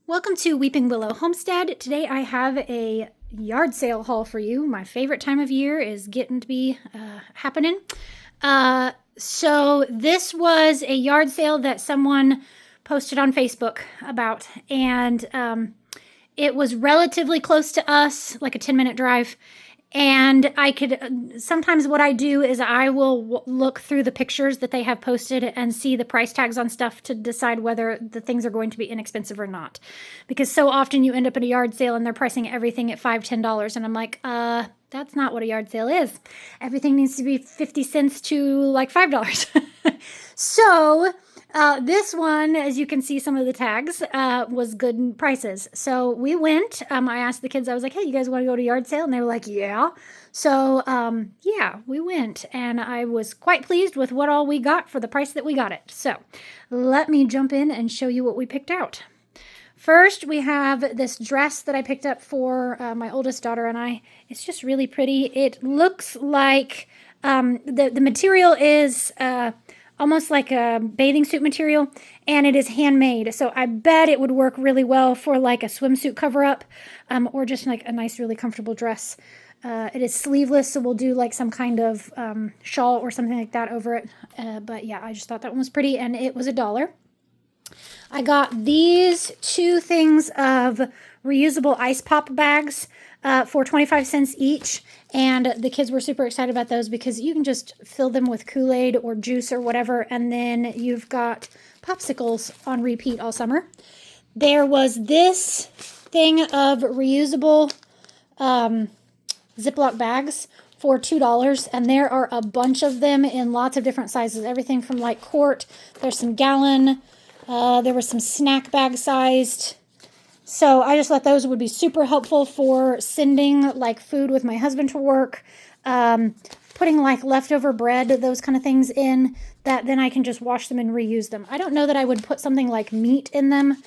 Welcome to Weeping Willow Homestead. Today I have a yard sale haul for you. My favorite time of year is getting to be happening. So this was a yard sale that someone posted on Facebook about, and it was relatively close to us, like a 10-minute drive. And I could, sometimes what I do is I will look through the pictures that they have posted and see the price tags on stuff to decide whether the things are going to be inexpensive or not. Because so often you end up at a yard sale and they're pricing everything at $5, $10. And I'm like, that's not what a yard sale is. Everything needs to be 50 cents to like $5. So this one, as you can see some of the tags, was good prices. So we went, I asked the kids, I was like, hey, you guys want to go to yard sale? And they were like, yeah. So yeah, we went, and I was quite pleased with what all we got for the price that we got it. So let me jump in and show you what we picked out. First, we have this dress that I picked up for my oldest daughter and I. It's just really pretty. It looks like the material is almost like a bathing suit material, and it is handmade. So I bet it would work really well for like a swimsuit cover-up, or just like a nice, really comfortable dress. It is sleeveless, so we'll do like some kind of shawl or something like that over it. But yeah, I just thought that one was pretty, and it was $1. I got these two things of reusable ice pop bags for 25 cents each. And the kids were super excited about those because you can just fill them with Kool-Aid or juice or whatever. And then you've got popsicles on repeat all summer. There was this thing of reusable Ziploc bags for $2. And there are a bunch of them in lots of different sizes. Everything from like quart. There's some gallon. There was some snack bag sized. So I just thought those would be super helpful for sending like food with my husband to work, putting like leftover bread, those kind of things in, that then I can just wash them and reuse them. I don't know that I would put something like meat in them,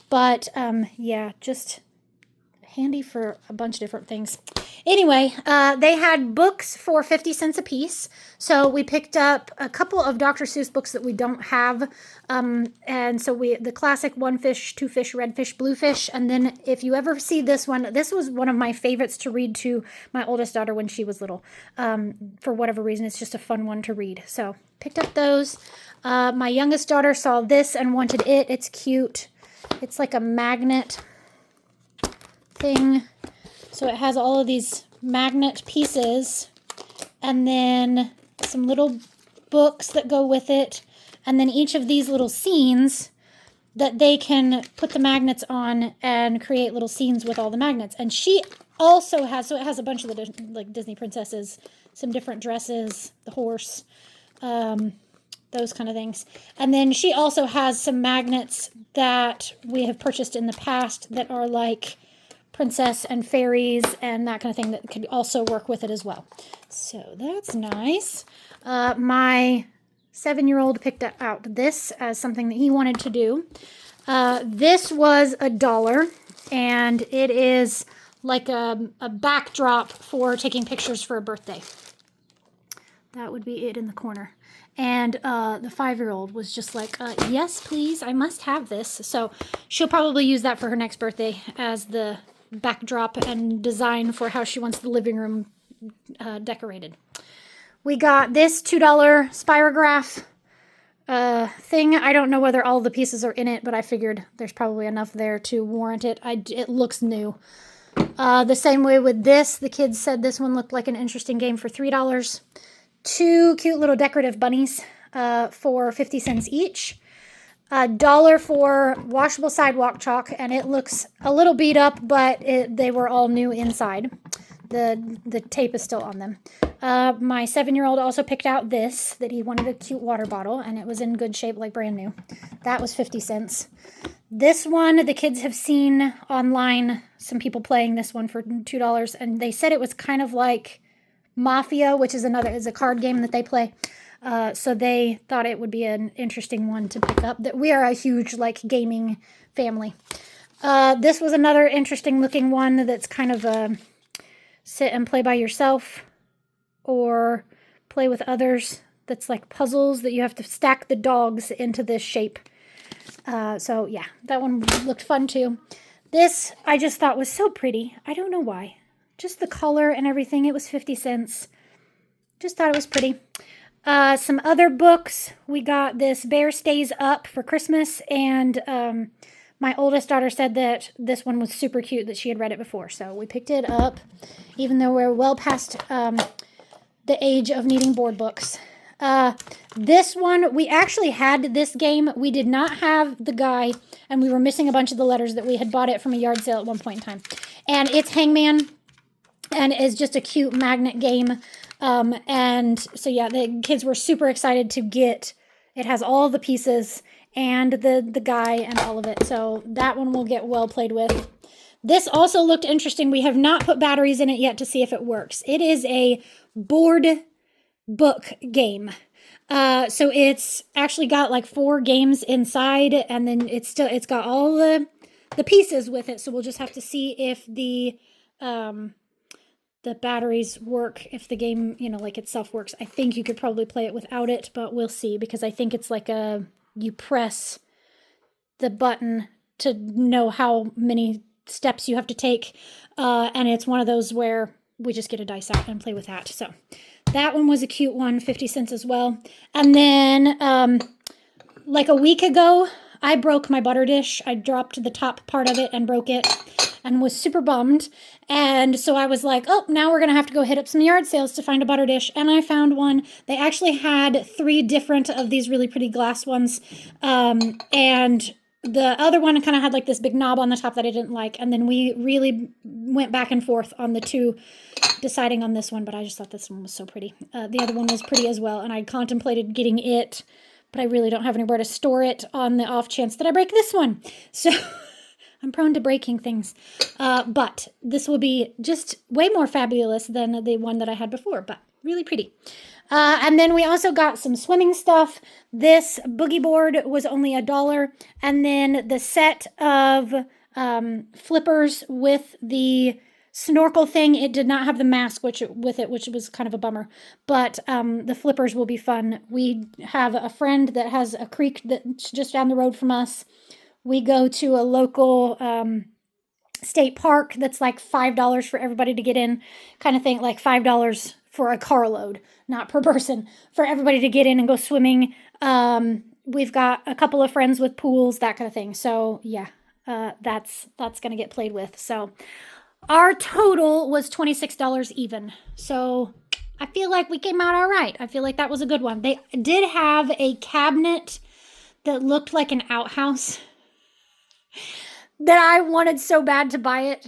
but yeah, just handy for a bunch of different things. Anyway, they had books for 50 cents a piece. So we picked up a couple of Dr. Seuss books that we don't have. And so the classic One Fish, Two Fish, Red Fish, Blue Fish. And then if you ever see this one, this was one of my favorites to read to my oldest daughter when she was little. For whatever reason, it's just a fun one to read. So picked up those. My youngest daughter saw this and wanted it. It's cute. It's like a magnet thing. So it has all of these magnet pieces and then some little books that go with it. And then each of these little scenes that they can put the magnets on and create little scenes with all the magnets. And she also has, so it has a bunch of the like Disney princesses, some different dresses, the horse, those kind of things. And then she also has some magnets that we have purchased in the past that are like princess and fairies and that kind of thing that could also work with it as well. So that's nice. My 7-year-old picked out this as something that he wanted to do. This was $1, and it is like a backdrop for taking pictures for a birthday. That would be it in the corner. And the 5-year-old was just like, yes, please, I must have this. So she'll probably use that for her next birthday as the backdrop and design for how she wants the living room decorated. We got this $2 spirograph thing. I don't know whether all the pieces are in it, but I figured there's probably enough there to warrant it. It looks new. The same way with this, the kids said this one looked like an interesting game for $3. Two cute little decorative bunnies for 50 cents each. $1 for washable sidewalk chalk, and it looks a little beat up, but they were all new inside. The tape is still on them. My 7-year-old also picked out this, that he wanted a cute water bottle, and it was in good shape, like brand new. That was 50 cents. This one, the kids have seen online, some people playing this one for $2, and they said it was kind of like Mafia, which is a card game that they play. So they thought it would be an interesting one to pick up. That we are a huge like gaming family. This was another interesting looking one that's kind of a sit and play by yourself or play with others. That's like puzzles that you have to stack the dogs into this shape. So yeah, that one looked fun too. This I just thought was so pretty. I don't know why. Just the color and everything. It was 50 cents. Just thought it was pretty. Some other books. We got this Bear Stays Up for Christmas, and my oldest daughter said that this one was super cute, that she had read it before. So we picked it up, even though we're well past the age of needing board books. This one, we actually had this game. We did not have the guy, and we were missing a bunch of the letters that we had bought it from a yard sale at one point in time. And it's Hangman, and is just a cute magnet game. And so, yeah, the kids were super excited to get, it has all the pieces and the guy and all of it. So that one will get well played with. This also looked interesting. We have not put batteries in it yet to see if it works. It is a board book game. So it's actually got like 4 games inside, and then it's got all the pieces with it. So we'll just have to see if the batteries work, if the game, like itself works. I think you could probably play it without it, but we'll see, because I think it's like you press the button to know how many steps you have to take. And it's one of those where we just get a dice out and play with that. So that one was a cute one, 50 cents as well. And then like a week ago, I broke my butter dish. I dropped the top part of it and broke it and was super bummed. And so I was like, oh, now we're going to have to go hit up some yard sales to find a butter dish. And I found one. They actually had 3 different of these really pretty glass ones. And the other one kind of had like this big knob on the top that I didn't like. And then we really went back and forth on the 2, deciding on this one. But I just thought this one was so pretty. The other one was pretty as well. And I contemplated getting it, but I really don't have anywhere to store it on the off chance that I break this one. So I'm prone to breaking things. But this will be just way more fabulous than the one that I had before, but really pretty. And then we also got some swimming stuff. This boogie board was only $1. And then the set of flippers with the snorkel thing, it did not have the mask which was kind of a bummer. But the flippers will be fun. We have a friend that has a creek that's just down the road from us. We go to a local state park that's like $5 for everybody to get in, kind of thing, like $5 for a carload, not per person, for everybody to get in and go swimming. We've got a couple of friends with pools, that kind of thing. So yeah, that's going to get played with. So our total was $26 even. So I feel like we came out all right. I feel like that was a good one. They did have a cabinet that looked like an outhouse that I wanted so bad to buy it,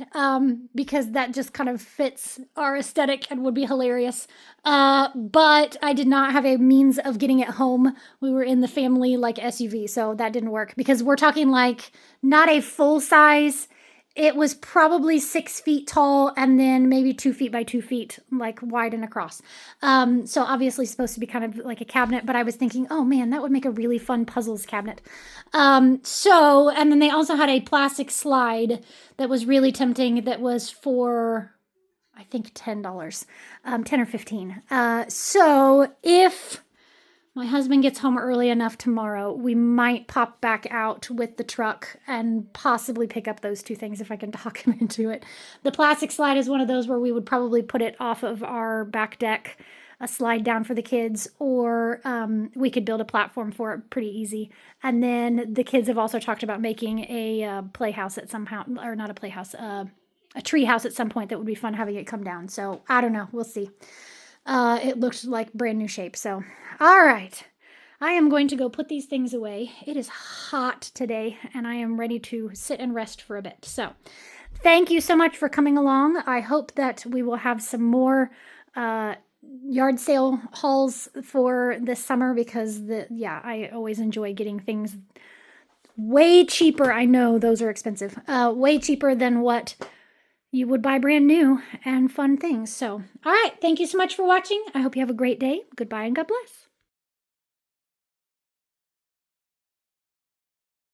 because that just kind of fits our aesthetic and would be hilarious. But I did not have a means of getting it home. We were in the family like SUV, so that didn't work, because we're talking like not a full size. It was probably 6 feet tall and then maybe 2 feet by 2 feet, like wide and across. So obviously supposed to be kind of like a cabinet, but I was thinking, oh man, that would make a really fun puzzles cabinet. And then they also had a plastic slide that was really tempting, that was for, I think, $10, 10 or 15. So if my husband gets home early enough tomorrow, we might pop back out with the truck and possibly pick up those 2 things if I can talk him into it. The plastic slide is one of those where we would probably put it off of our back deck, a slide down for the kids, or we could build a platform for it pretty easy. And then the kids have also talked about making a playhouse at some point, or not a playhouse, a tree house at some point that would be fun having it come down. So I don't know. We'll see. It looked like brand new shape. So, all right. I am going to go put these things away. It is hot today, and I am ready to sit and rest for a bit. So, thank you so much for coming along. I hope that we will have some more yard sale hauls for this summer, because I always enjoy getting things way cheaper. I know those are expensive. Way cheaper than what you would buy brand new, and fun things. So, all right. Thank you so much for watching. I hope you have a great day. Goodbye and God bless.